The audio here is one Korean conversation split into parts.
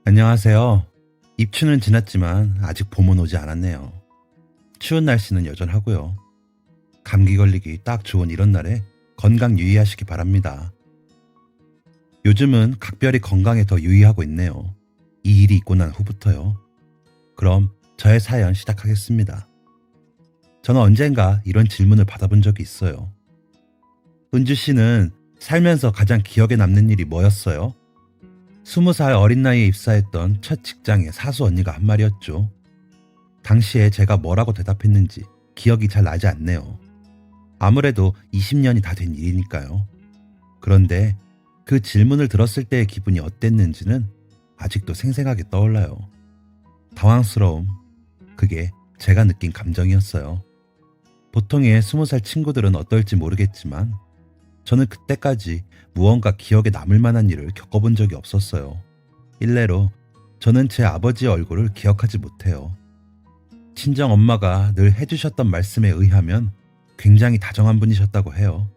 안녕하세요. 입추는 지났지만 아직 봄은 오지 않았네요. 추운 날씨는 여전하고요. 감기 걸리기 딱 좋은 이런 날에 건강 유의하시기 바랍니다. 요즘은 각별히 건강에 더 유의하고 있네요. 이 일이 있고 난 후부터요. 그럼 저의 사연 시작하겠습니다. 저는 언젠가 이런 질문을 받아본 적이 있어요. 은주 씨는 살면서 가장 기억에 남는 일이 뭐였어요? 20살 어린 나이에 입사했던 첫 직장의 사수 언니가 한 말이었죠. 당시에 제가 뭐라고 대답했는지 기억이 잘 나지 않네요. 아무래도 20년이 다 된 일이니까요. 그런데 그 질문을 들었을 때의 기분이 어땠는지는 아직도 생생하게 떠올라요. 당황스러움, 그게 제가 느낀 감정이었어요. 보통의 20살 친구들은 어떨지 모르겠지만 저는 그때까지 무언가 기억에 남을 만한 일을 겪어본 적이 없었어요. 일례로 저는 제 아버지의 얼굴을 기억하지 못해요. 친정 엄마가 늘 해주셨던 말씀에 의하면 굉장히 다정한 분이셨다고 해요.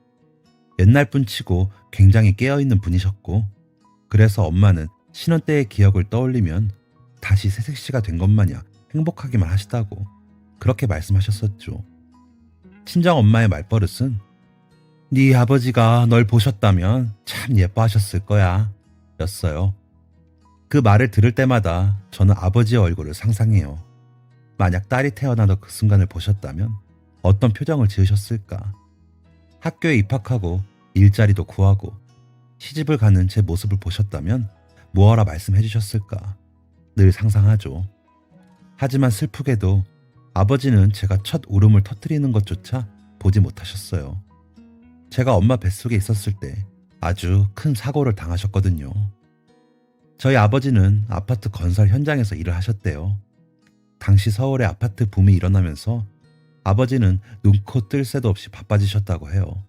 옛날 분 치고 굉장히 깨어있는 분이셨고, 그래서 엄마는 신혼 때의 기억을 떠올리면 다시 새색시가 된 것 마냥 행복하기만 하시다고 그렇게 말씀하셨었죠. 친정 엄마의 말버릇은 네 아버지가 널 보셨다면 참 예뻐하셨을 거야 였어요. 그 말을 들을 때마다 저는 아버지의 얼굴을 상상해요. 만약 딸이 태어나던 그 순간을 보셨다면 어떤 표정을 지으셨을까? 학교에 입학하고 일자리도 구하고 시집을 가는 제 모습을 보셨다면 무엇라 말씀해 주셨을까? 늘 상상하죠. 하지만 슬프게도 아버지는 제가 첫 울음을 터뜨리는 것조차 보지 못하셨어요. 제가 엄마 뱃속에 있었을 때 아주 큰 사고를 당하셨거든요. 저희 아버지는 아파트 건설 현장에서 일을 하셨대요. 당시 서울의 아파트 붐이 일어나면서 아버지는 눈코 뜰 새도 없이 바빠지셨다고 해요.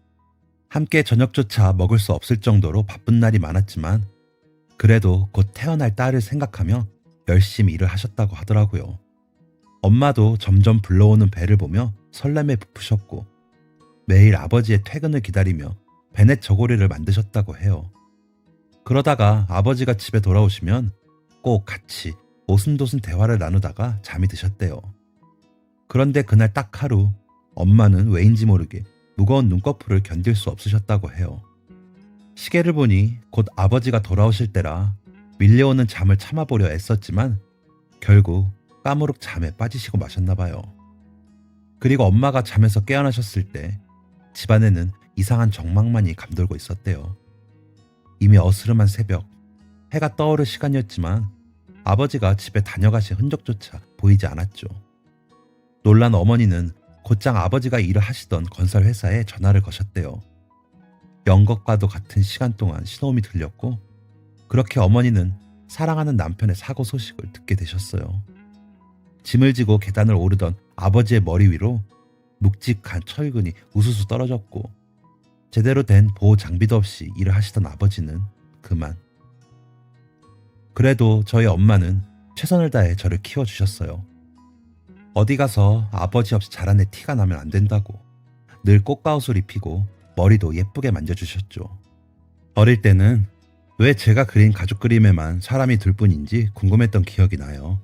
함께 저녁조차 먹을 수 없을 정도로 바쁜 날이 많았지만 그래도 곧 태어날 딸을 생각하며 열심히 일을 하셨다고 하더라고요. 엄마도 점점 불러오는 배를 보며 설렘에 부푸셨고 매일 아버지의 퇴근을 기다리며 베넷 저고리를 만드셨다고 해요. 그러다가 아버지가 집에 돌아오시면 꼭 같이 오순도순 대화를 나누다가 잠이 드셨대요. 그런데 그날 딱 하루 엄마는 왜인지 모르게 무거운 눈꺼풀을 견딜 수 없으셨다고 해요. 시계를 보니 곧 아버지가 돌아오실 때라 밀려오는 잠을 참아보려 애썼지만 결국 까무룩 잠에 빠지시고 마셨나 봐요. 그리고 엄마가 잠에서 깨어나셨을 때 집안에는 이상한 정막만이 감돌고 있었대요. 이미 어스름한 새벽, 해가 떠오를 시간이었지만 아버지가 집에 다녀가신 흔적조차 보이지 않았죠. 놀란 어머니는 곧장 아버지가 일을 하시던 건설 회사에 전화를 거셨대요. 연것과도 같은 시간 동안 신호음이 들렸고 그렇게 어머니는 사랑하는 남편의 사고 소식을 듣게 되셨어요. 짐을 지고 계단을 오르던 아버지의 머리 위로 묵직한 철근이 우수수 떨어졌고 제대로 된 보호 장비도 없이 일을 하시던 아버지는 그만. 그래도 저희 엄마는 최선을 다해 저를 키워주셨어요. 어디 가서 아버지 없이 자란 애 티가 나면 안 된다고 늘 꽃가옷을 입히고 머리도 예쁘게 만져주셨죠. 어릴 때는 왜 제가 그린 가족 그림에만 사람이 둘 뿐인지 궁금했던 기억이 나요.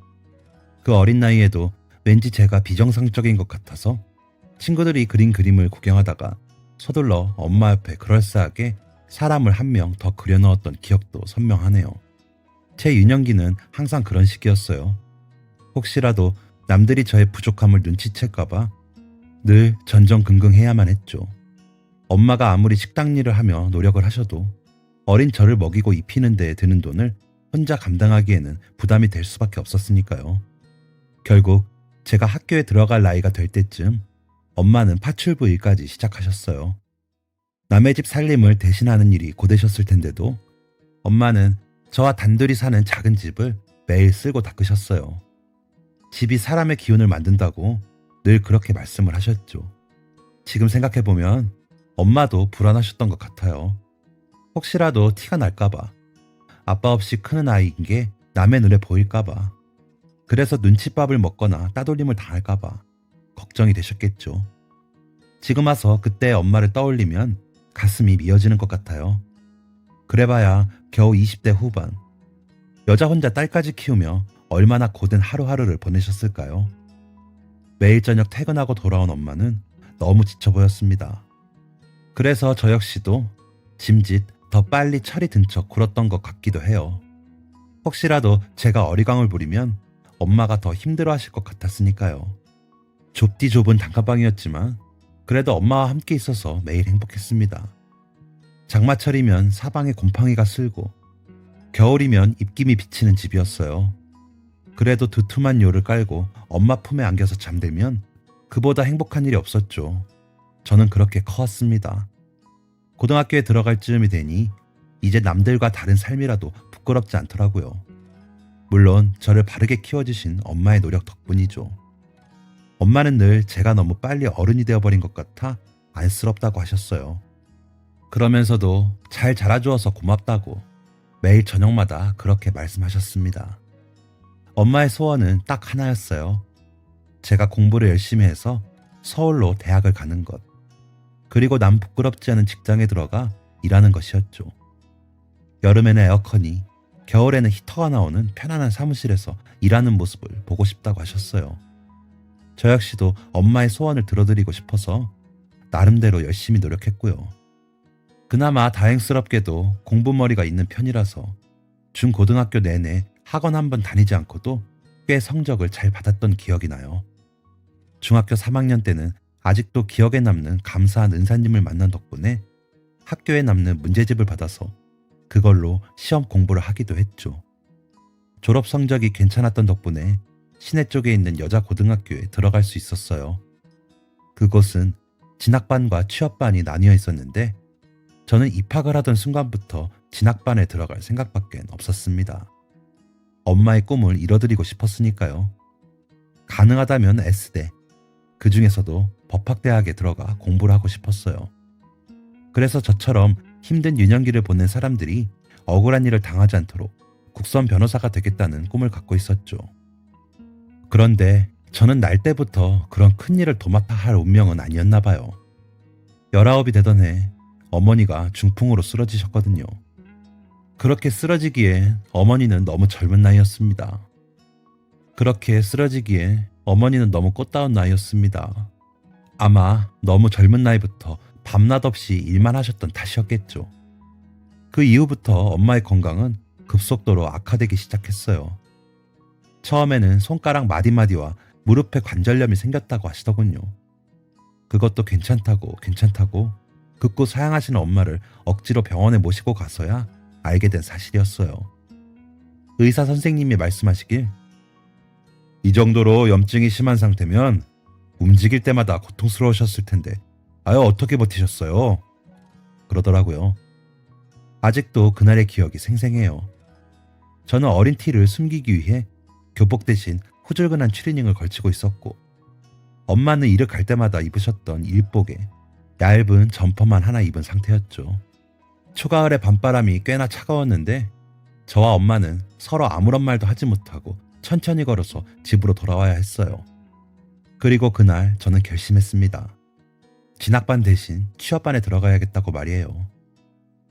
그 어린 나이에도 왠지 제가 비정상적인 것 같아서 친구들이 그린 그림을 구경하다가 서둘러 엄마 옆에 그럴싸하게 사람을 한 명 더 그려넣었던 기억도 선명하네요. 제 유년기는 항상 그런 식이었어요. 혹시라도 남들이 저의 부족함을 눈치챌까봐 늘 전전긍긍해야만 했죠. 엄마가 아무리 식당 일을 하며 노력을 하셔도 어린 저를 먹이고 입히는 데에 드는 돈을 혼자 감당하기에는 부담이 될 수밖에 없었으니까요. 결국 제가 학교에 들어갈 나이가 될 때쯤 엄마는 파출부 일까지 시작하셨어요. 남의 집 살림을 대신하는 일이 고되셨을 텐데도 엄마는 저와 단둘이 사는 작은 집을 매일 쓸고 닦으셨어요. 집이 사람의 기운을 만든다고 늘 그렇게 말씀을 하셨죠. 지금 생각해보면 엄마도 불안하셨던 것 같아요. 혹시라도 티가 날까봐, 아빠 없이 크는 아이인 게 남의 눈에 보일까봐, 그래서 눈칫밥을 먹거나 따돌림을 당할까봐 걱정이 되셨겠죠. 지금 와서 그때 엄마를 떠올리면 가슴이 미어지는 것 같아요. 그래봐야 겨우 20대 후반. 여자 혼자 딸까지 키우며 얼마나 고된 하루하루를 보내셨을까요? 매일 저녁 퇴근하고 돌아온 엄마는 너무 지쳐 보였습니다. 그래서 저 역시도 짐짓 더 빨리 철이 든 척 굴었던 것 같기도 해요. 혹시라도 제가 어리광을 부리면 엄마가 더 힘들어 하실 것 같았으니까요. 좁디 좁은 단칸방이었지만 그래도 엄마와 함께 있어서 매일 행복했습니다. 장마철이면 사방에 곰팡이가 쓸고 겨울이면 입김이 비치는 집이었어요. 그래도 두툼한 요를 깔고 엄마 품에 안겨서 잠들면 그보다 행복한 일이 없었죠. 저는 그렇게 커왔습니다. 고등학교에 들어갈 즈음이 되니 이제 남들과 다른 삶이라도 부끄럽지 않더라고요. 물론 저를 바르게 키워주신 엄마의 노력 덕분이죠. 엄마는 늘 제가 너무 빨리 어른이 되어버린 것 같아 안쓰럽다고 하셨어요. 그러면서도 잘 자라주어서 고맙다고 매일 저녁마다 그렇게 말씀하셨습니다. 엄마의 소원은 딱 하나였어요. 제가 공부를 열심히 해서 서울로 대학을 가는 것, 그리고 남 부끄럽지 않은 직장에 들어가 일하는 것이었죠. 여름에는 에어컨이, 겨울에는 히터가 나오는 편안한 사무실에서 일하는 모습을 보고 싶다고 하셨어요. 저 역시도 엄마의 소원을 들어드리고 싶어서 나름대로 열심히 노력했고요. 그나마 다행스럽게도 공부머리가 있는 편이라서 중고등학교 내내 학원 한 번 다니지 않고도 꽤 성적을 잘 받았던 기억이 나요. 중학교 3학년 때는 아직도 기억에 남는 감사한 은사님을 만난 덕분에 학교에 남는 문제집을 받아서 그걸로 시험 공부를 하기도 했죠. 졸업 성적이 괜찮았던 덕분에 시내 쪽에 있는 여자 고등학교에 들어갈 수 있었어요. 그곳은 진학반과 취업반이 나뉘어 있었는데 저는 입학을 하던 순간부터 진학반에 들어갈 생각밖엔 없었습니다. 엄마의 꿈을 이뤄드리고 싶었으니까요. 가능하다면 S대, 그 중에서도 법학대학에 들어가 공부를 하고 싶었어요. 그래서 저처럼 힘든 유년기를 보낸 사람들이 억울한 일을 당하지 않도록 국선 변호사가 되겠다는 꿈을 갖고 있었죠. 그런데 저는 날 때부터 그런 큰일을 도맡아 할 운명은 아니었나 봐요. 19이 되던 해 어머니가 중풍으로 쓰러지셨거든요. 그렇게 쓰러지기에 어머니는 너무 젊은 나이였습니다. 그렇게 쓰러지기에 어머니는 너무 꽃다운 나이였습니다. 아마 너무 젊은 나이부터 밤낮 없이 일만 하셨던 탓이었겠죠. 그 이후부터 엄마의 건강은 급속도로 악화되기 시작했어요. 처음에는 손가락 마디마디와 무릎에 관절염이 생겼다고 하시더군요. 그것도 괜찮다고 극구 사양하시는 엄마를 억지로 병원에 모시고 가서야 알게 된 사실이었어요. 의사 선생님이 말씀하시길 이 정도로 염증이 심한 상태면 움직일 때마다 고통스러우셨을 텐데 아유 어떻게 버티셨어요? 그러더라고요. 아직도 그날의 기억이 생생해요. 저는 어린 티를 숨기기 위해 교복 대신 후줄근한 추리닝을 걸치고 있었고 엄마는 일을 갈 때마다 입으셨던 일복에 얇은 점퍼만 하나 입은 상태였죠. 초가을의 밤바람이 꽤나 차가웠는데 저와 엄마는 서로 아무런 말도 하지 못하고 천천히 걸어서 집으로 돌아와야 했어요. 그리고 그날 저는 결심했습니다. 진학반 대신 취업반에 들어가야겠다고 말이에요.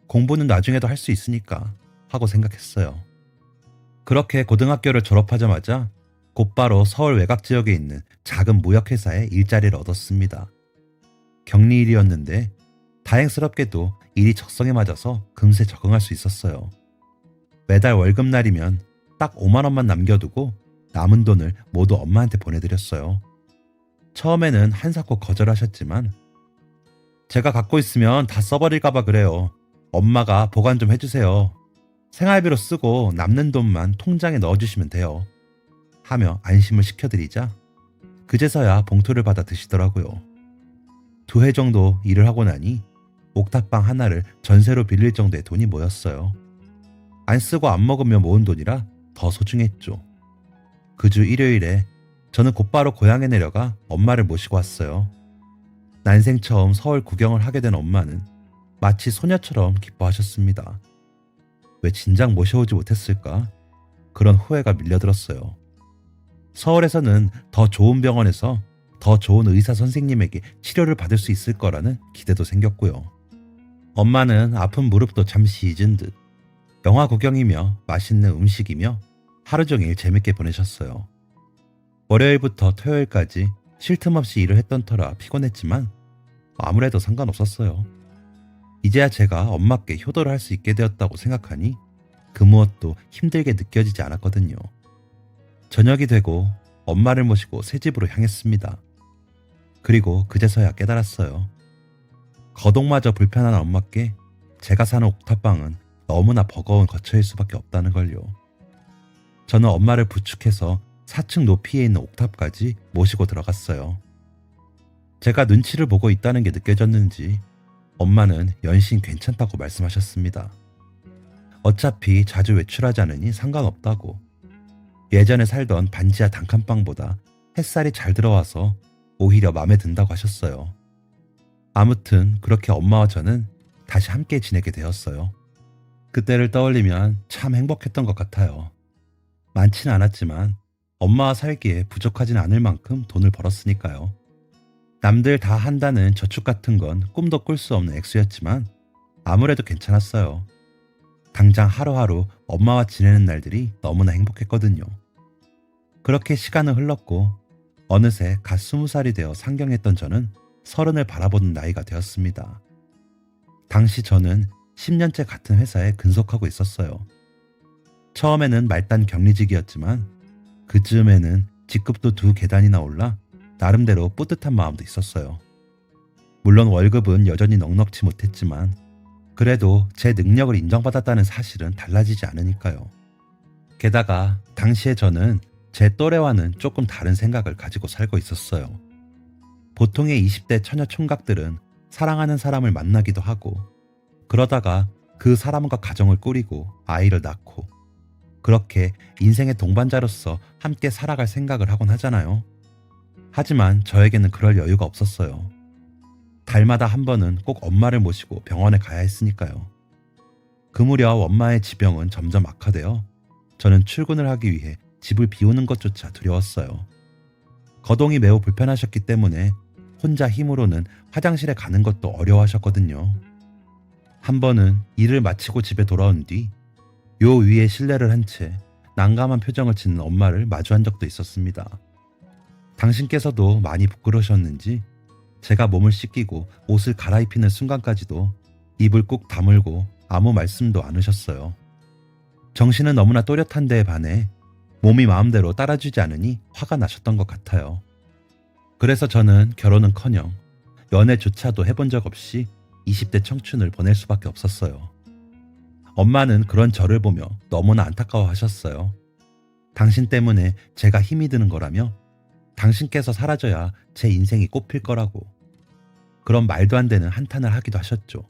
공부는 나중에도 할 수 있으니까 하고 생각했어요. 그렇게 고등학교를 졸업하자마자 곧바로 서울 외곽 지역에 있는 작은 무역회사에 일자리를 얻었습니다. 격리일이었는데 다행스럽게도 일이 적성에 맞아서 금세 적응할 수 있었어요. 매달 월급날이면 딱 5만 원만 남겨두고 남은 돈을 모두 엄마한테 보내드렸어요. 처음에는 한사코 거절하셨지만 제가 갖고 있으면 다 써버릴까봐 그래요. 엄마가 보관 좀 해주세요. 생활비로 쓰고 남는 돈만 통장에 넣어주시면 돼요. 하며 안심을 시켜드리자 그제서야 봉투를 받아 드시더라고요. 2회 정도 일을 하고 나니 옥탑방 하나를 전세로 빌릴 정도의 돈이 모였어요. 안 쓰고 안 먹으며 모은 돈이라 더 소중했죠. 그 주 일요일에 저는 곧바로 고향에 내려가 엄마를 모시고 왔어요. 난생 처음 서울 구경을 하게 된 엄마는 마치 소녀처럼 기뻐하셨습니다. 왜 진작 모셔오지 못했을까? 그런 후회가 밀려들었어요. 서울에서는 더 좋은 병원에서 더 좋은 의사 선생님에게 치료를 받을 수 있을 거라는 기대도 생겼고요. 엄마는 아픈 무릎도 잠시 잊은 듯 영화 구경이며 맛있는 음식이며 하루 종일 재밌게 보내셨어요. 월요일부터 토요일까지 쉴 틈 없이 일을 했던 터라 피곤했지만 아무래도 상관없었어요. 이제야 제가 엄마께 효도를 할 수 있게 되었다고 생각하니 그 무엇도 힘들게 느껴지지 않았거든요. 저녁이 되고 엄마를 모시고 새 집으로 향했습니다. 그리고 그제서야 깨달았어요. 거동마저 불편한 엄마께 제가 사는 옥탑방은 너무나 버거운 거처일 수밖에 없다는 걸요. 저는 엄마를 부축해서 4층 높이에 있는 옥탑까지 모시고 들어갔어요. 제가 눈치를 보고 있다는 게 느껴졌는지 엄마는 연신 괜찮다고 말씀하셨습니다. 어차피 자주 외출하지 않으니 상관없다고. 예전에 살던 반지하 단칸방보다 햇살이 잘 들어와서 오히려 마음에 든다고 하셨어요. 아무튼 그렇게 엄마와 저는 다시 함께 지내게 되었어요. 그때를 떠올리면 참 행복했던 것 같아요. 많지는 않았지만 엄마와 살기에 부족하진 않을 만큼 돈을 벌었으니까요. 남들 다 한다는 저축 같은 건 꿈도 꿀 수 없는 액수였지만 아무래도 괜찮았어요. 당장 하루하루 엄마와 지내는 날들이 너무나 행복했거든요. 그렇게 시간은 흘렀고 어느새 갓 20살이 되어 상경했던 저는 30을 바라보는 나이가 되었습니다. 당시 저는 10년째 같은 회사에 근속하고 있었어요. 처음에는 말단 격리직이었지만 그 즈음에는 직급도 2계단이나 올라 나름대로 뿌듯한 마음도 있었어요. 물론 월급은 여전히 넉넉지 못했지만 그래도 제 능력을 인정받았다는 사실은 달라지지 않으니까요. 게다가 당시에 저는 제 또래와는 조금 다른 생각을 가지고 살고 있었어요. 보통의 20대 처녀 총각들은 사랑하는 사람을 만나기도 하고 그러다가 그 사람과 가정을 꾸리고 아이를 낳고 그렇게 인생의 동반자로서 함께 살아갈 생각을 하곤 하잖아요. 하지만 저에게는 그럴 여유가 없었어요. 달마다 한 번은 꼭 엄마를 모시고 병원에 가야 했으니까요. 그 무렵 엄마의 지병은 점점 악화되어 저는 출근을 하기 위해 집을 비우는 것조차 두려웠어요. 거동이 매우 불편하셨기 때문에 혼자 힘으로는 화장실에 가는 것도 어려워하셨거든요. 한 번은 일을 마치고 집에 돌아온 뒤 요 위에 실내를 한 채 난감한 표정을 짓는 엄마를 마주한 적도 있었습니다. 당신께서도 많이 부끄러우셨는지 제가 몸을 씻기고 옷을 갈아입히는 순간까지도 입을 꾹 다물고 아무 말씀도 안 하셨어요. 정신은 너무나 또렷한 데에 반해 몸이 마음대로 따라주지 않으니 화가 나셨던 것 같아요. 그래서 저는 결혼은커녕 연애조차도 해본 적 없이 20대 청춘을 보낼 수밖에 없었어요. 엄마는 그런 저를 보며 너무나 안타까워하셨어요. 당신 때문에 제가 힘이 드는 거라며 당신께서 사라져야 제 인생이 꽃필 거라고 그런 말도 안 되는 한탄을 하기도 하셨죠.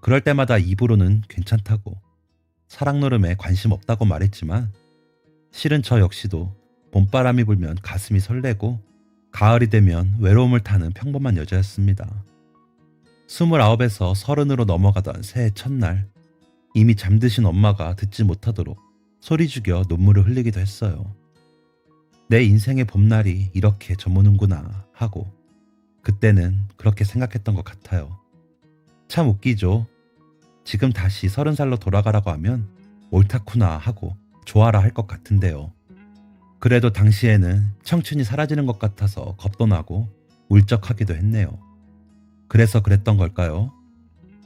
그럴 때마다 입으로는 괜찮다고 사랑 노름에 관심 없다고 말했지만 실은 저 역시도 봄바람이 불면 가슴이 설레고 가을이 되면 외로움을 타는 평범한 여자였습니다. 29에서 30으로 넘어가던 새해 첫날 이미 잠드신 엄마가 듣지 못하도록 소리 죽여 눈물을 흘리기도 했어요. 내 인생의 봄날이 이렇게 저무는구나 하고 그때는 그렇게 생각했던 것 같아요. 참 웃기죠. 지금 다시 30살로 돌아가라고 하면 옳다구나 하고 좋아라 할 것 같은데요. 그래도 당시에는 청춘이 사라지는 것 같아서 겁도 나고 울적하기도 했네요. 그래서 그랬던 걸까요?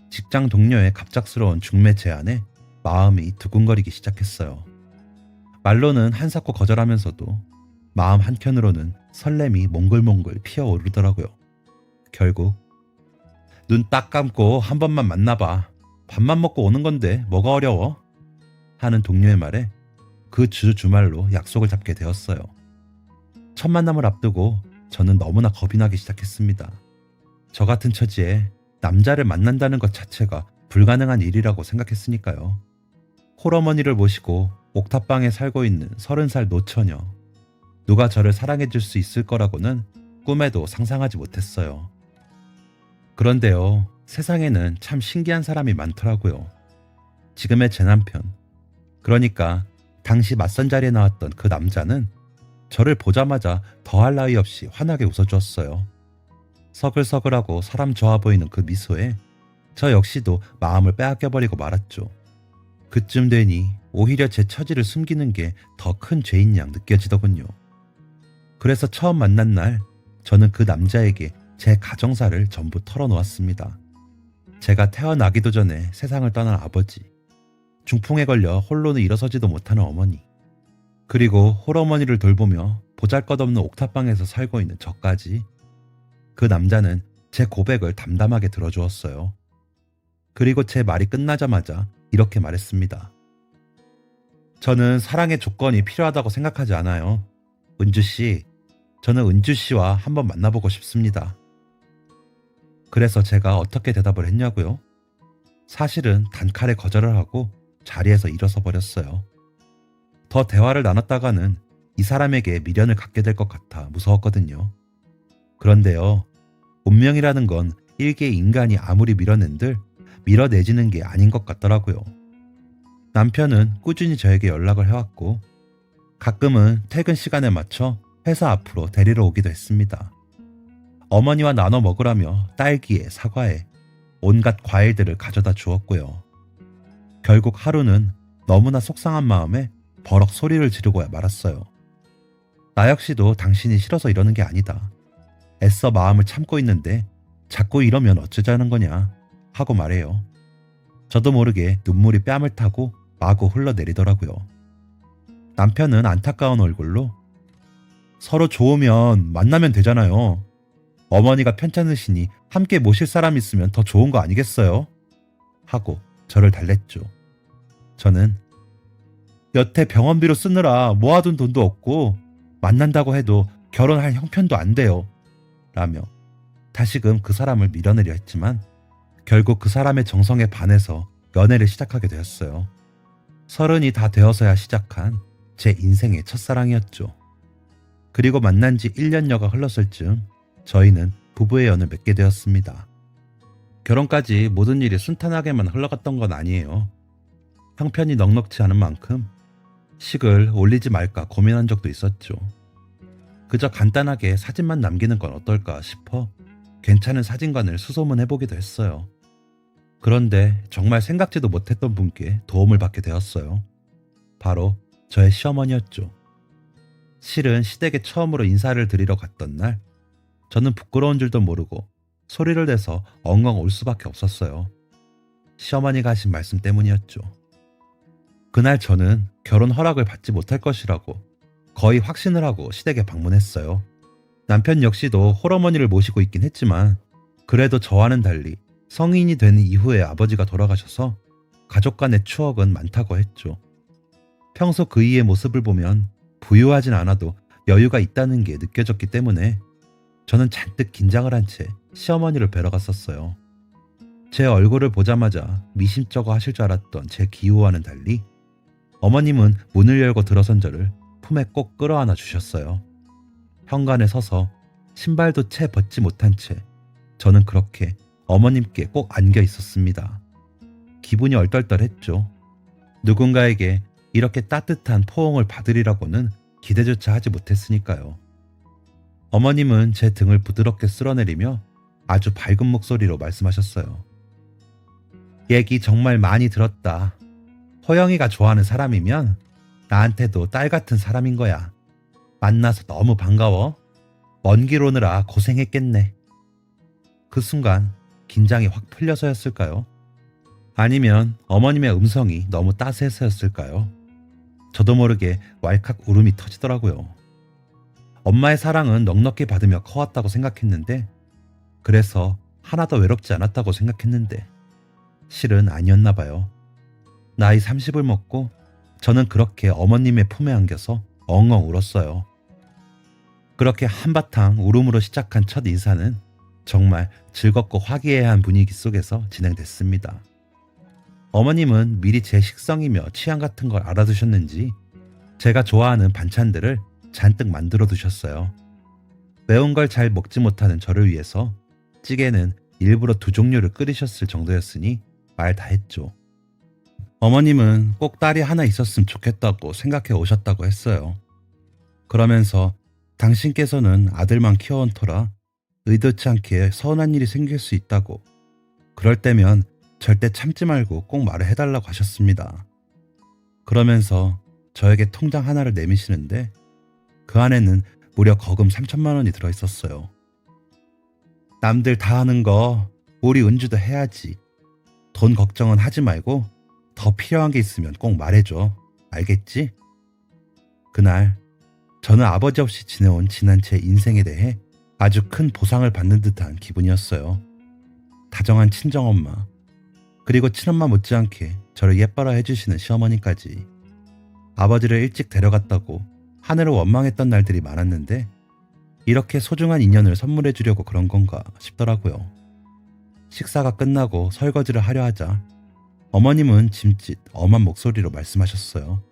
직장 동료의 갑작스러운 중매 제안에 마음이 두근거리기 시작했어요. 말로는 한사코 거절하면서도 마음 한켠으로는 설렘이 몽글몽글 피어오르더라고요. 결국 눈 딱 감고 한 번만 만나봐. 밥만 먹고 오는 건데 뭐가 어려워? 하는 동료의 말에 그 주말로 약속을 잡게 되었어요. 첫 만남을 앞두고 저는 너무나 겁이 나기 시작했습니다. 저 같은 처지에 남자를 만난다는 것 자체가 불가능한 일이라고 생각했으니까요. 홀어머니를 모시고 옥탑방에 살고 있는 30살 노처녀. 누가 저를 사랑해줄 수 있을 거라고는 꿈에도 상상하지 못했어요. 그런데요, 세상에는 참 신기한 사람이 많더라고요. 지금의 제 남편, 그러니까 당시 맞선 자리에 나왔던 그 남자는 저를 보자마자 더할 나위 없이 환하게 웃어주었어요. 서글서글하고 사람 좋아 보이는 그 미소에 저 역시도 마음을 빼앗겨버리고 말았죠. 그쯤 되니 오히려 제 처지를 숨기는 게 더 큰 죄인 양 느껴지더군요. 그래서 처음 만난 날 저는 그 남자에게 제 가정사를 전부 털어놓았습니다. 제가 태어나기도 전에 세상을 떠난 아버지, 중풍에 걸려 홀로는 일어서지도 못하는 어머니, 그리고 홀어머니를 돌보며 보잘것없는 옥탑방에서 살고 있는 저까지. 그 남자는 제 고백을 담담하게 들어주었어요. 그리고 제 말이 끝나자마자 이렇게 말했습니다. 저는 사랑의 조건이 필요하다고 생각하지 않아요. 은주 씨, 저는 은주 씨와 한번 만나보고 싶습니다. 그래서 제가 어떻게 대답을 했냐고요? 사실은 단칼에 거절을 하고 자리에서 일어서 버렸어요. 더 대화를 나눴다가는 이 사람에게 미련을 갖게 될 것 같아 무서웠거든요. 그런데요, 운명이라는 건 일개의 인간이 아무리 밀어낸들 밀어내지는 게 아닌 것 같더라고요. 남편은 꾸준히 저에게 연락을 해왔고 가끔은 퇴근 시간에 맞춰 회사 앞으로 데리러 오기도 했습니다. 어머니와 나눠 먹으라며 딸기에 사과에 온갖 과일들을 가져다 주었고요. 결국 하루는 너무나 속상한 마음에 버럭 소리를 지르고야 말았어요. 나 역시도 당신이 싫어서 이러는 게 아니다. 애써 마음을 참고 있는데 자꾸 이러면 어쩌자는 거냐 하고 말해요. 저도 모르게 눈물이 뺨을 타고 마구 흘러내리더라고요. 남편은 안타까운 얼굴로 서로 좋으면 만나면 되잖아요. 어머니가 편찮으시니 함께 모실 사람 있으면 더 좋은 거 아니겠어요? 하고 저를 달랬죠. 저는 여태 병원비로 쓰느라 모아둔 돈도 없고 만난다고 해도 결혼할 형편도 안 돼요. 라며 다시금 그 사람을 밀어내려 했지만 결국 그 사람의 정성에 반해서 연애를 시작하게 되었어요. 30이 다 되어서야 시작한 제 인생의 첫사랑이었죠. 그리고 만난 지 1년여가 흘렀을 즈음 저희는 부부의 연을 맺게 되었습니다. 결혼까지 모든 일이 순탄하게만 흘러갔던 건 아니에요. 형편이 넉넉지 않은 만큼 식을 올리지 말까 고민한 적도 있었죠. 그저 간단하게 사진만 남기는 건 어떨까 싶어 괜찮은 사진관을 수소문해보기도 했어요. 그런데 정말 생각지도 못했던 분께 도움을 받게 되었어요. 바로 저의 시어머니였죠. 실은 시댁에 처음으로 인사를 드리러 갔던 날 저는 부끄러운 줄도 모르고 소리를 내서 엉엉 울 수밖에 없었어요. 시어머니가 하신 말씀 때문이었죠. 그날 저는 결혼 허락을 받지 못할 것이라고 거의 확신을 하고 시댁에 방문했어요. 남편 역시도 홀어머니를 모시고 있긴 했지만 그래도 저와는 달리 성인이 된 이후에 아버지가 돌아가셔서 가족 간의 추억은 많다고 했죠. 평소 그이의 모습을 보면 부유하진 않아도 여유가 있다는 게 느껴졌기 때문에 저는 잔뜩 긴장을 한 채 시어머니를 뵈러 갔었어요. 제 얼굴을 보자마자 미심쩍어 하실 줄 알았던 제 기호와는 달리 어머님은 문을 열고 들어선 저를 품에 꼭 끌어안아 주셨어요. 현관에 서서 신발도 채 벗지 못한 채 저는 그렇게 어머님께 꼭 안겨 있었습니다. 기분이 얼떨떨했죠. 누군가에게 이렇게 따뜻한 포옹을 받으리라고는 기대조차 하지 못했으니까요. 어머님은 제 등을 부드럽게 쓸어내리며 아주 밝은 목소리로 말씀하셨어요. 얘기 정말 많이 들었다. 호영이가 좋아하는 사람이면 나한테도 딸 같은 사람인 거야. 만나서 너무 반가워. 먼 길 오느라 고생했겠네. 그 순간 긴장이 확 풀려서였을까요? 아니면 어머님의 음성이 너무 따스해서였을까요? 저도 모르게 왈칵 울음이 터지더라고요. 엄마의 사랑은 넉넉히 받으며 커왔다고 생각했는데 그래서 하나도 외롭지 않았다고 생각했는데 실은 아니었나 봐요. 나이 30을 먹고 저는 그렇게 어머님의 품에 안겨서 엉엉 울었어요. 그렇게 한바탕 울음으로 시작한 첫 인사는 정말 즐겁고 화기애애한 분위기 속에서 진행됐습니다. 어머님은 미리 제 식성이며 취향 같은 걸 알아두셨는지 제가 좋아하는 반찬들을 잔뜩 만들어 두셨어요. 매운 걸 잘 먹지 못하는 저를 위해서 찌개는 일부러 2종류를 끓이셨을 정도였으니 말 다 했죠. 어머님은 꼭 딸이 하나 있었으면 좋겠다고 생각해 오셨다고 했어요. 그러면서 당신께서는 아들만 키워온 터라 의도치 않게 서운한 일이 생길 수 있다고, 그럴 때면 절대 참지 말고 꼭 말을 해달라고 하셨습니다. 그러면서 저에게 통장 하나를 내미시는데 그 안에는 무려 거금 3천만 원이 들어있었어요. 남들 다 하는 거 우리 은주도 해야지. 돈 걱정은 하지 말고 더 필요한 게 있으면 꼭 말해줘. 알겠지? 그날 저는 아버지 없이 지내온 지난 제 인생에 대해 아주 큰 보상을 받는 듯한 기분이었어요. 다정한 친정엄마, 그리고 친엄마 못지않게 저를 예뻐라 해주시는 시어머니까지. 아버지를 일찍 데려갔다고 하늘을 원망했던 날들이 많았는데 이렇게 소중한 인연을 선물해 주려고 그런 건가 싶더라고요. 식사가 끝나고 설거지를 하려 하자 어머님은 짐짓 엄한 목소리로 말씀하셨어요.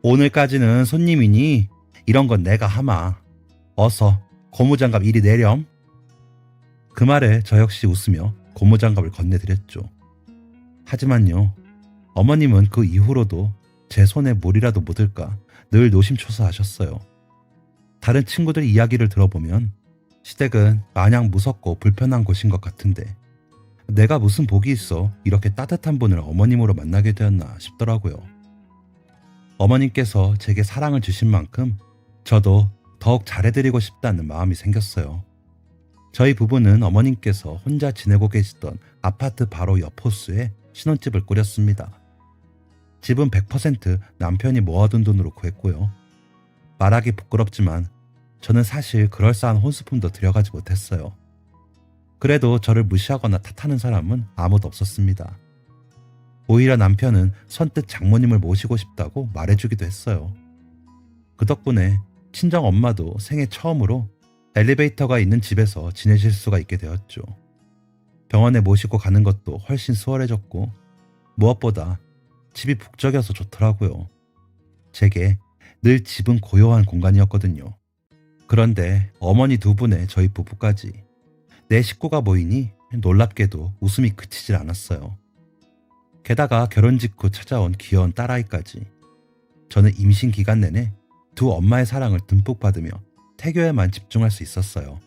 오늘까지는 손님이니 이런 건 내가 하마. 어서 고무장갑 이리 내렴. 그 말에 저 역시 웃으며 고무장갑을 건네드렸죠. 하지만요, 어머님은 그 이후로도 제 손에 물이라도 묻을까 늘 노심초사하셨어요. 다른 친구들 이야기를 들어보면 시댁은 마냥 무섭고 불편한 곳인 것 같은데 내가 무슨 복이 있어 이렇게 따뜻한 분을 어머님으로 만나게 되었나 싶더라고요. 어머님께서 제게 사랑을 주신 만큼 저도 더욱 잘해드리고 싶다는 마음이 생겼어요. 저희 부부는 어머님께서 혼자 지내고 계시던 아파트 바로 옆 호수에 신혼집을 꾸렸습니다. 집은 100% 남편이 모아둔 돈으로 구했고요. 말하기 부끄럽지만 저는 사실 그럴싸한 혼수품도 들여가지 못했어요. 그래도 저를 무시하거나 탓하는 사람은 아무도 없었습니다. 오히려 남편은 선뜻 장모님을 모시고 싶다고 말해주기도 했어요. 그 덕분에 친정 엄마도 생애 처음으로 엘리베이터가 있는 집에서 지내실 수가 있게 되었죠. 병원에 모시고 가는 것도 훨씬 수월해졌고 무엇보다 집이 북적여서 좋더라고요. 제게 늘 집은 고요한 공간이었거든요. 그런데 어머니 두 분에 저희 부부까지 내 식구가 모이니 놀랍게도 웃음이 그치질 않았어요. 게다가 결혼 직후 찾아온 귀여운 딸아이까지. 저는 임신 기간 내내 두 엄마의 사랑을 듬뿍 받으며 태교에만 집중할 수 있었어요.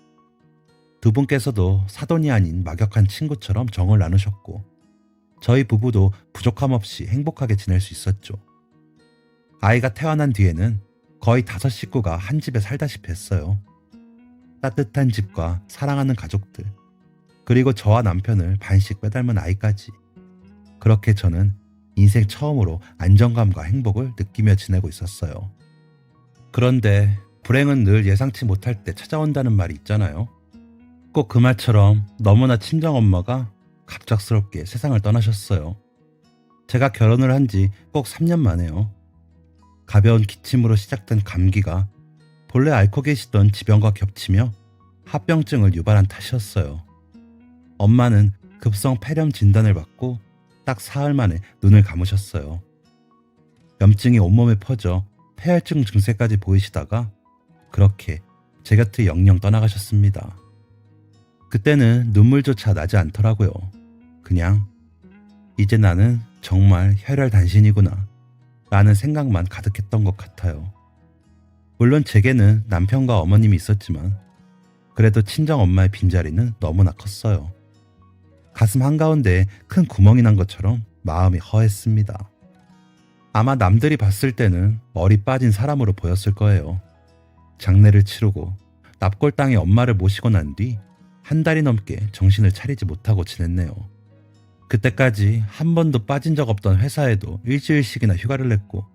두 분께서도 사돈이 아닌 막역한 친구처럼 정을 나누셨고 저희 부부도 부족함 없이 행복하게 지낼 수 있었죠. 아이가 태어난 뒤에는 거의 5 식구가 한 집에 살다시피 했어요. 따뜻한 집과 사랑하는 가족들, 그리고 저와 남편을 반씩 빼닮은 아이까지. 그렇게 저는 인생 처음으로 안정감과 행복을 느끼며 지내고 있었어요. 그런데 불행은 늘 예상치 못할 때 찾아온다는 말이 있잖아요. 꼭 그 말처럼 너무나 친정엄마가 갑작스럽게 세상을 떠나셨어요. 제가 결혼을 한 지 꼭 3년 만에요. 가벼운 기침으로 시작된 감기가 본래 앓고 계시던 지병과 겹치며 합병증을 유발한 탓이었어요. 엄마는 급성 폐렴 진단을 받고 딱 사흘 만에 눈을 감으셨어요. 염증이 온몸에 퍼져 폐혈증 증세까지 보이시다가 그렇게 제 곁을 영영 떠나가셨습니다. 그때는 눈물조차 나지 않더라고요. 그냥 이제 나는 정말 혈혈단신이구나 라는 생각만 가득했던 것 같아요. 물론 제게는 남편과 어머님이 있었지만 그래도 친정엄마의 빈자리는 너무나 컸어요. 가슴 한가운데 큰 구멍이 난 것처럼 마음이 허했습니다. 아마 남들이 봤을 때는 머리 빠진 사람으로 보였을 거예요. 장례를 치르고 납골당에 엄마를 모시고 난 뒤 한 달이 넘게 정신을 차리지 못하고 지냈네요. 그때까지 한 번도 빠진 적 없던 회사에도 일주일씩이나 휴가를 냈고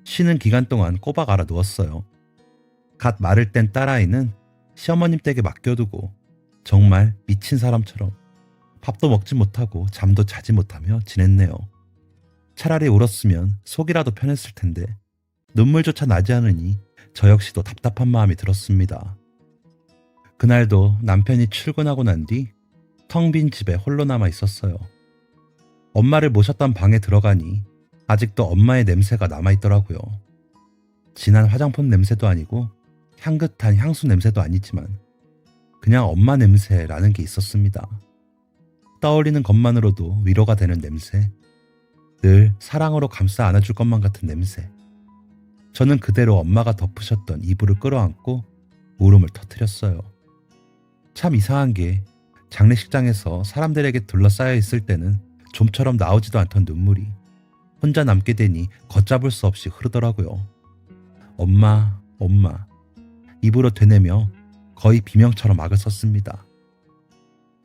쉬는 기간 동안 꼬박 알아 누웠어요. 갓 말을 뗀 딸아이는 시어머님 댁에 맡겨두고 정말 미친 사람처럼 밥도 먹지 못하고 잠도 자지 못하며 지냈네요. 차라리 울었으면 속이라도 편했을 텐데 눈물조차 나지 않으니 저 역시도 답답한 마음이 들었습니다. 그날도 남편이 출근하고 난 뒤 텅 빈 집에 홀로 남아 있었어요. 엄마를 모셨던 방에 들어가니 아직도 엄마의 냄새가 남아있더라고요. 진한 화장품 냄새도 아니고 향긋한 향수 냄새도 아니지만 그냥 엄마 냄새라는 게 있었습니다. 떠올리는 것만으로도 위로가 되는 냄새, 늘 사랑으로 감싸 안아줄 것만 같은 냄새. 저는 그대로 엄마가 덮으셨던 이불을 끌어안고 울음을 터뜨렸어요. 참 이상한 게 장례식장에서 사람들에게 둘러싸여 있을 때는 좀처럼 나오지도 않던 눈물이 혼자 남게 되니 걷잡을 수 없이 흐르더라고요. 엄마, 엄마. 입으로 되뇌며 거의 비명처럼 악을 썼습니다.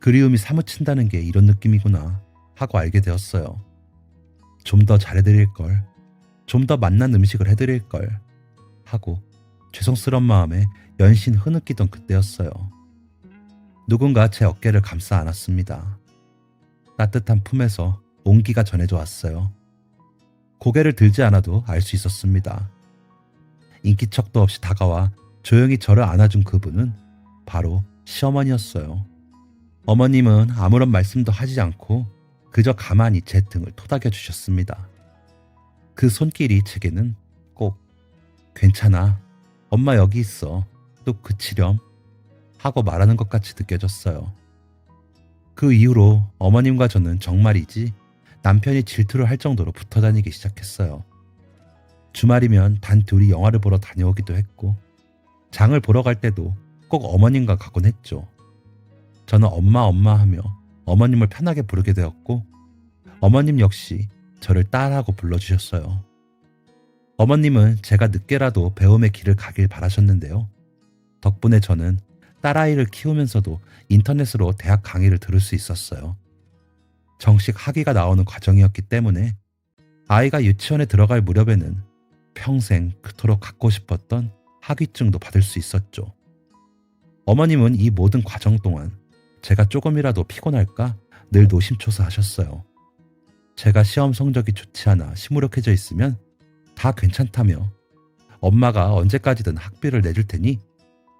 그리움이 사무친다는 게 이런 느낌이구나 하고 알게 되었어요. 좀 더 잘해드릴 걸, 좀 더 맛난 음식을 해드릴 걸 하고 죄송스러운 마음에 연신 흐느끼던 그때였어요. 누군가 제 어깨를 감싸 안았습니다. 따뜻한 품에서 온기가 전해져 왔어요. 고개를 들지 않아도 알 수 있었습니다. 인기척도 없이 다가와 조용히 저를 안아준 그분은 바로 시어머니였어요. 어머님은 아무런 말씀도 하지 않고 그저 가만히 제 등을 토닥여 주셨습니다. 그 손길이 제게는 꼭 괜찮아, 엄마 여기 있어, 또 그치렴 하고 말하는 것 같이 느껴졌어요. 그 이후로 어머님과 저는 정말이지 남편이 질투를 할 정도로 붙어 다니기 시작했어요. 주말이면 단 둘이 영화를 보러 다녀오기도 했고 장을 보러 갈 때도 꼭 어머님과 가곤 했죠. 저는 엄마 엄마 하며 어머님을 편하게 부르게 되었고 어머님 역시 저를 딸하고 불러주셨어요. 어머님은 제가 늦게라도 배움의 길을 가길 바라셨는데요. 덕분에 저는 딸아이를 키우면서도 인터넷으로 대학 강의를 들을 수 있었어요. 정식 학위가 나오는 과정이었기 때문에 아이가 유치원에 들어갈 무렵에는 평생 그토록 갖고 싶었던 학위증도 받을 수 있었죠. 어머님은 이 모든 과정 동안 제가 조금이라도 피곤할까 늘 노심초사하셨어요. 제가 시험 성적이 좋지 않아 시무룩해져 있으면 다 괜찮다며 엄마가 언제까지든 학비를 내줄 테니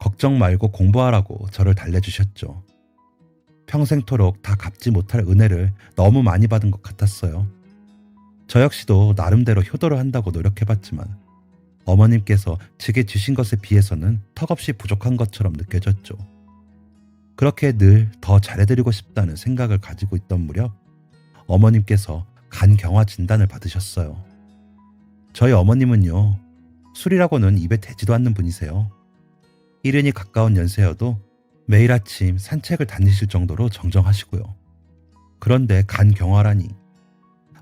걱정 말고 공부하라고 저를 달래주셨죠. 평생토록 다 갚지 못할 은혜를 너무 많이 받은 것 같았어요. 저 역시도 나름대로 효도를 한다고 노력해봤지만 어머님께서 제게 주신 것에 비해서는 턱없이 부족한 것처럼 느껴졌죠. 그렇게 늘 더 잘해드리고 싶다는 생각을 가지고 있던 무렵 어머님께서 간경화 진단을 받으셨어요. 저희 어머님은요, 술이라고는 입에 대지도 않는 분이세요. 70이 가까운 연세여도 매일 아침 산책을 다니실 정도로 정정하시고요. 그런데 간경화라니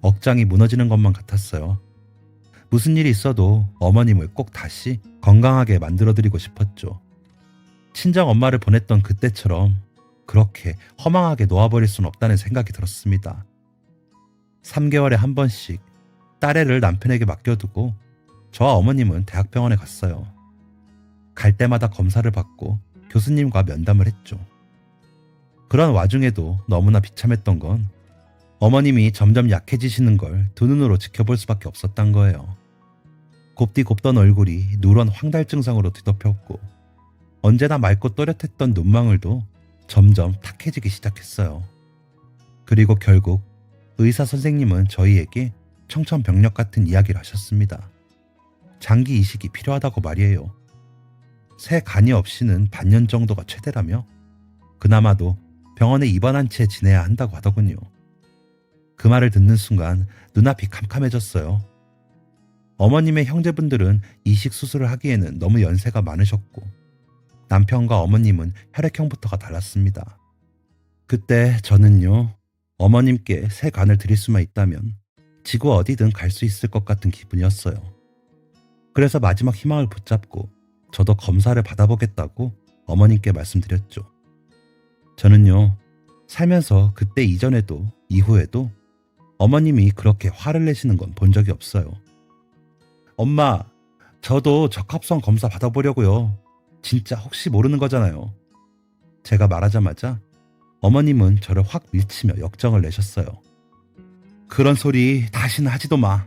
억장이 무너지는 것만 같았어요. 무슨 일이 있어도 어머님을 꼭 다시 건강하게 만들어드리고 싶었죠. 친정 엄마를 보냈던 그때처럼 그렇게 허망하게 놓아버릴 수는 없다는 생각이 들었습니다. 3개월에 한 번씩 딸애를 남편에게 맡겨두고 저와 어머님은 대학병원에 갔어요. 갈 때마다 검사를 받고 교수님과 면담을 했죠. 그런 와중에도 너무나 비참했던 건 어머님이 점점 약해지시는 걸 두 눈으로 지켜볼 수밖에 없었던 거예요. 곱디곱던 얼굴이 누런 황달 증상으로 뒤덮였고 언제나 맑고 또렷했던 눈망울도 점점 탁해지기 시작했어요. 그리고 결국 의사 선생님은 저희에게 청천벽력 같은 이야기를 하셨습니다. 장기 이식이 필요하다고 말이에요. 새 간이 없이는 반년 정도가 최대라며 그나마도 병원에 입원한 채 지내야 한다고 하더군요. 그 말을 듣는 순간 눈앞이 캄캄해졌어요. 어머님의 형제분들은 이식 수술을 하기에는 너무 연세가 많으셨고 남편과 어머님은 혈액형부터가 달랐습니다. 그때 저는요, 어머님께 새 간을 드릴 수만 있다면 지구 어디든 갈 수 있을 것 같은 기분이었어요. 그래서 마지막 희망을 붙잡고 저도 검사를 받아보겠다고 어머님께 말씀드렸죠. 저는요, 살면서 그때 이전에도 이후에도 어머님이 그렇게 화를 내시는 건 본 적이 없어요. 엄마, 저도 적합성 검사 받아보려고요. 진짜 혹시 모르는 거잖아요. 제가 말하자마자 어머님은 저를 확 밀치며 역정을 내셨어요. 그런 소리 다시는 하지도 마.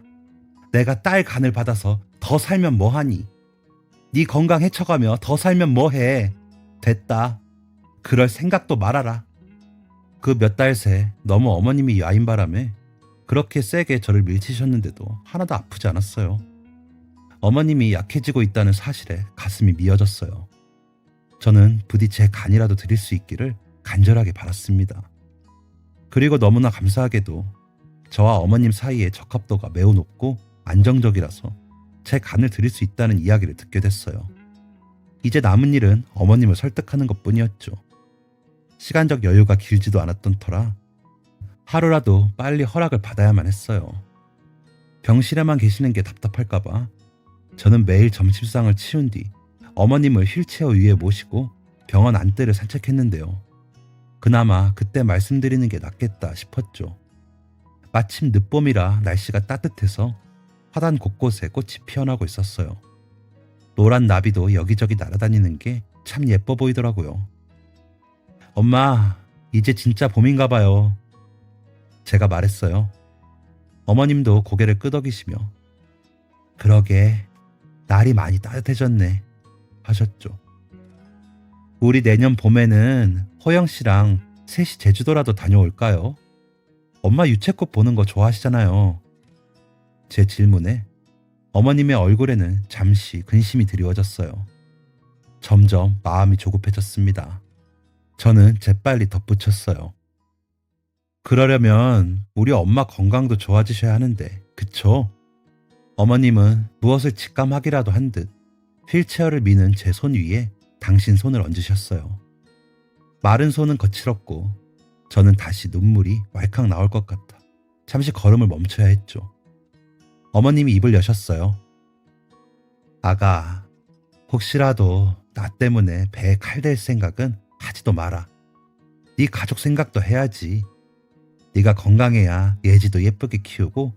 내가 딸 간을 받아서 더 살면 뭐하니? 네 건강 해쳐가며 더 살면 뭐해? 됐다. 그럴 생각도 말아라. 그 몇 달 새 너무 어머님이 야인 바람에 그렇게 세게 저를 밀치셨는데도 하나도 아프지 않았어요. 어머님이 약해지고 있다는 사실에 가슴이 미어졌어요. 저는 부디 제 간이라도 드릴 수 있기를 간절하게 바랐습니다. 그리고 너무나 감사하게도 저와 어머님 사이의 적합도가 매우 높고 안정적이라서 제 간을 드릴 수 있다는 이야기를 듣게 됐어요. 이제 남은 일은 어머님을 설득하는 것뿐이었죠. 시간적 여유가 길지도 않았던 터라 하루라도 빨리 허락을 받아야만 했어요. 병실에만 계시는 게 답답할까봐 저는 매일 점심상을 치운 뒤 어머님을 휠체어 위에 모시고 병원 안뜰을 산책했는데요. 그나마 그때 말씀드리는 게 낫겠다 싶었죠. 마침 늦봄이라 날씨가 따뜻해서 화단 곳곳에 꽃이 피어나고 있었어요. 노란 나비도 여기저기 날아다니는 게 참 예뻐 보이더라고요. 엄마, 이제 진짜 봄인가 봐요. 제가 말했어요. 어머님도 고개를 끄덕이시며 그러게 날이 많이 따뜻해졌네 하셨죠. 우리 내년 봄에는 호영 씨랑 셋이 제주도라도 다녀올까요? 엄마 유채꽃 보는 거 좋아하시잖아요. 제 질문에 어머님의 얼굴에는 잠시 근심이 드리워졌어요. 점점 마음이 조급해졌습니다. 저는 재빨리 덧붙였어요. 그러려면 우리 엄마 건강도 좋아지셔야 하는데, 그쵸? 어머님은 무엇을 직감하기라도 한 듯 휠체어를 미는 제 손 위에 당신 손을 얹으셨어요. 마른 손은 거칠었고 저는 다시 눈물이 왈칵 나올 것 같아 잠시 걸음을 멈춰야 했죠. 어머님이 입을 여셨어요. 아가, 혹시라도 나 때문에 배에 칼 댈 생각은 하지도 마라. 네 가족 생각도 해야지. 네가 건강해야 예지도 예쁘게 키우고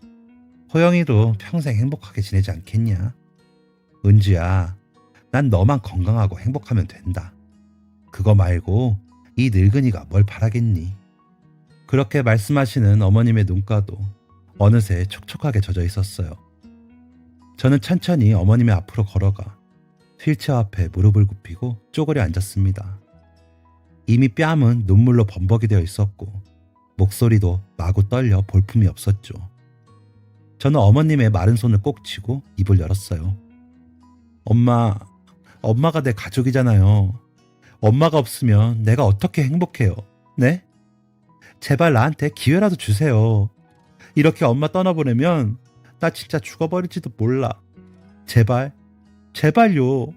호영이도 평생 행복하게 지내지 않겠냐? 은주야, 난 너만 건강하고 행복하면 된다. 그거 말고 이 늙은이가 뭘 바라겠니? 그렇게 말씀하시는 어머님의 눈가도 어느새 촉촉하게 젖어 있었어요. 저는 천천히 어머님의 앞으로 걸어가 휠체어 앞에 무릎을 굽히고 쪼그려 앉았습니다. 이미 뺨은 눈물로 범벅이 되어 있었고 목소리도 마구 떨려 볼품이 없었죠. 저는 어머님의 마른 손을 꼭 쥐고 입을 열었어요. 엄마가 내 가족이잖아요. 엄마가 없으면 내가 어떻게 행복해요? 네? 제발 나한테 기회라도 주세요. 이렇게 엄마 떠나보내면 나 진짜 죽어버릴지도 몰라. 제발요.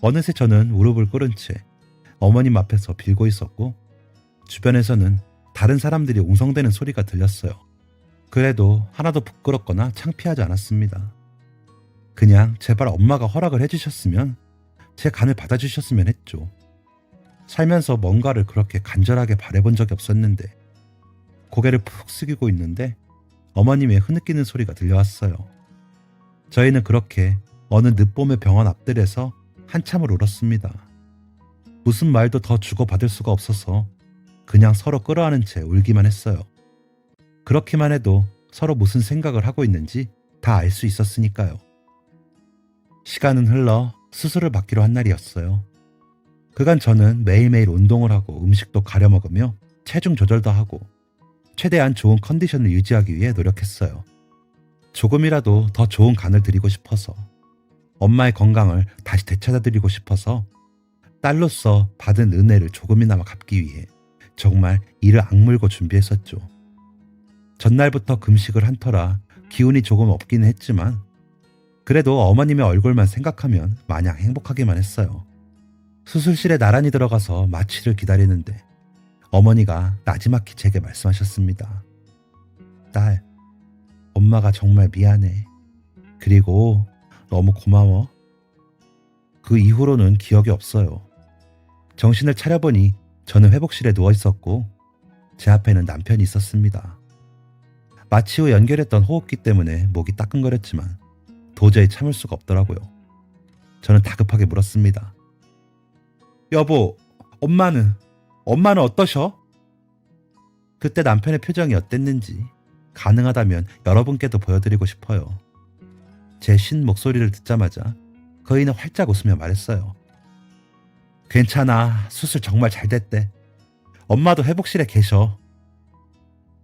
어느새 저는 무릎을 꿇은 채 어머님 앞에서 빌고 있었고 주변에서는 다른 사람들이 웅성대는 소리가 들렸어요. 그래도 하나도 부끄럽거나 창피하지 않았습니다. 그냥 제발 엄마가 허락을 해주셨으면 제 간을 받아주셨으면 했죠. 살면서 뭔가를 그렇게 간절하게 바라본 적이 없었는데 고개를 푹 숙이고 있는데 어머님의 흐느끼는 소리가 들려왔어요. 저희는 그렇게 어느 늦봄의 병원 앞들에서 한참을 울었습니다. 무슨 말도 더 주고받을 수가 없어서 그냥 서로 끌어안은 채 울기만 했어요. 그렇기만 해도 서로 무슨 생각을 하고 있는지 다 알 수 있었으니까요. 시간은 흘러 수술을 받기로 한 날이었어요. 그간 저는 매일매일 운동을 하고 음식도 가려 먹으며 체중 조절도 하고 최대한 좋은 컨디션을 유지하기 위해 노력했어요. 조금이라도 더 좋은 간을 드리고 싶어서 엄마의 건강을 다시 되찾아드리고 싶어서 딸로서 받은 은혜를 조금이나마 갚기 위해 정말 이를 악물고 준비했었죠. 전날부터 금식을 한 터라 기운이 조금 없기는 했지만 그래도 어머님의 얼굴만 생각하면 마냥 행복하기만 했어요. 수술실에 나란히 들어가서 마취를 기다리는데 어머니가 나지막히 제게 말씀하셨습니다. 딸, 엄마가 정말 미안해. 그리고 너무 고마워. 그 이후로는 기억이 없어요. 정신을 차려보니 저는 회복실에 누워 있었고 제 앞에는 남편이 있었습니다. 마취 후 연결했던 호흡기 때문에 목이 따끔거렸지만 도저히 참을 수가 없더라고요. 저는 다급하게 물었습니다. 여보, 엄마는 어떠셔? 그때 남편의 표정이 어땠는지 가능하다면 여러분께도 보여드리고 싶어요. 제 쉰 목소리를 듣자마자 거인은 활짝 웃으며 말했어요. 괜찮아, 수술 정말 잘 됐대. 엄마도 회복실에 계셔.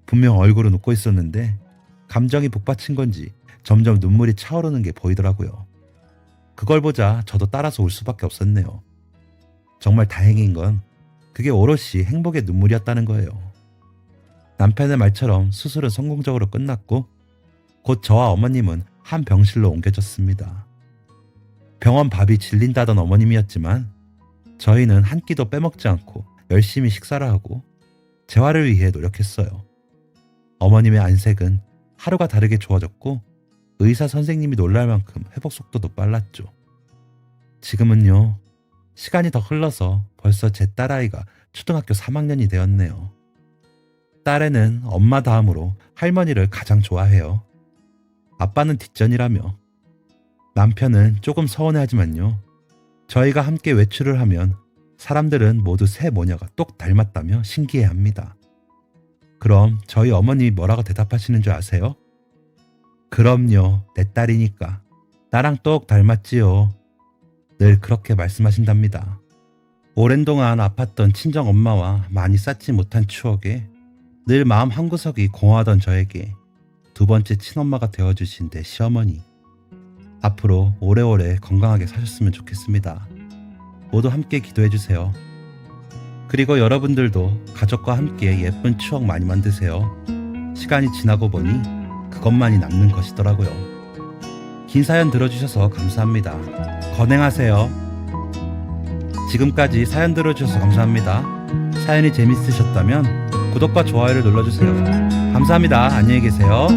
분명 얼굴은 웃고 있었는데 감정이 북받친 건지 점점 눈물이 차오르는 게 보이더라고요. 그걸 보자 저도 따라서 울 수밖에 없었네요. 정말 다행인 건 그게 오롯이 행복의 눈물이었다는 거예요. 남편의 말처럼 수술은 성공적으로 끝났고 곧 저와 어머님은 한 병실로 옮겨졌습니다. 병원 밥이 질린다던 어머님이었지만 저희는 한 끼도 빼먹지 않고 열심히 식사를 하고 재활을 위해 노력했어요. 어머님의 안색은 하루가 다르게 좋아졌고 의사 선생님이 놀랄 만큼 회복 속도도 빨랐죠. 지금은요, 시간이 더 흘러서 벌써 제 딸아이가 초등학교 3학년이 되었네요. 딸애는 엄마 다음으로 할머니를 가장 좋아해요. 아빠는 뒷전이라며. 남편은 조금 서운해하지만요. 저희가 함께 외출을 하면 사람들은 모두 새 모녀가 똑 닮았다며 신기해합니다. 그럼 저희 어머니 뭐라고 대답하시는 줄 아세요? 그럼요, 내 딸이니까. 나랑 똑 닮았지요. 늘 그렇게 말씀하신답니다. 오랜 동안 아팠던 친정 엄마와 많이 쌓지 못한 추억에 늘 마음 한구석이 공허하던 저에게 두 번째 친엄마가 되어주신 내 시어머니. 앞으로 오래오래 건강하게 사셨으면 좋겠습니다. 모두 함께 기도해주세요. 그리고 여러분들도 가족과 함께 예쁜 추억 많이 만드세요. 시간이 지나고 보니 그것만이 남는 것이더라고요. 긴 사연 들어주셔서 감사합니다. 건행하세요. 지금까지 사연 들어주셔서 감사합니다. 사연이 재밌으셨다면 구독과 좋아요를 눌러주세요. 감사합니다. 안녕히 계세요.